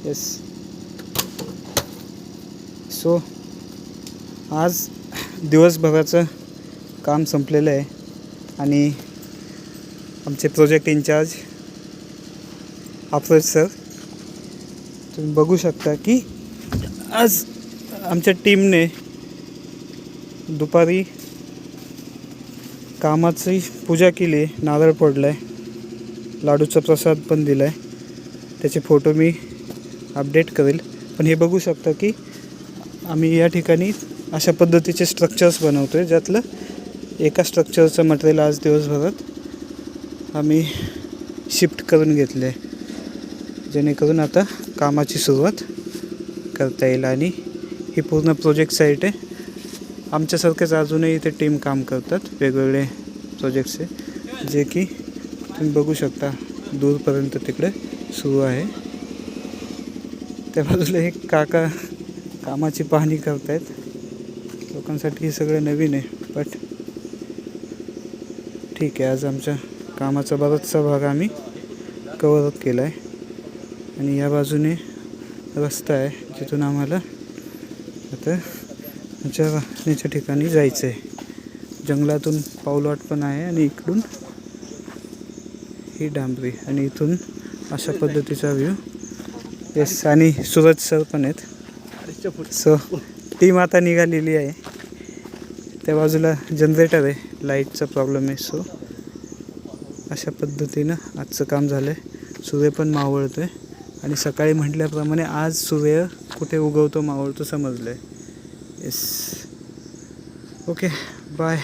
Yes. So आज दिवसभराचं काम संपलेलं आहे आणि आमचे प्रोजेक्ट इंचार्ज अफरोज सर, तुम्ही बघू शकता की आज आमच्या टीमने दुपारी कामाची पूजा केली आहे, नारळ फोडला आहे, लाडूचा प्रसाद पण दिला आहे. त्याचे फोटो मी अपडेट करेल. पण हे बघू शकता की आम्ही या ठिकाणी अशा पद्धतीचे स्ट्रक्चर्स बनवतो आहे, ज्यातलं एका स्ट्रक्चरचं मटेरियल आज दिवसभरात आम्ही शिफ्ट करून घेतलं आहे, जेणेकरून आता कामाची सुरुवात करता येईल. आणि ही पूर्ण प्रोजेक्ट साईट आहे. आमच्यासारखेच अजूनही इथे टीम काम करतात वेगवेगळे प्रोजेक्ट्सचे, जे की तुम्ही बघू शकता दूरपर्यंत तिकडे सुरू आहे. त्या बाजूला एक काका कामाची पाहणी करतायत. लोकांसाठी हे सगळं नवीन आहे, बट ठीक आहे. आज आमच्या कामाचा बराचसा भाग आम्ही कव्हर अप केला आहे. आणि या बाजूने रस्ता आहे, जिथून आम्हाला आता आमच्या राहण्याच्या ठिकाणी जायचं आहे. जंगलातून पाऊलवाट पण आहे आणि इकडून ही डांबरी आणि इथून अशा पद्धतीचा व्ह्यू. येस, आणि सूरज सर पण आहेत. सो टीम आता निघालेली आहे. त्या बाजूला जनरेटर आहे, लाईटचा प्रॉब्लेम आहे. सो अशा पद्धतीनं आजचं काम झालं आहे. सूर्य पण मावळतो आहे आणि सकाळी म्हटल्याप्रमाणे आज सूर्य कुठे उगवतो मावळतो समजलं आहे. Yes, okay, bye.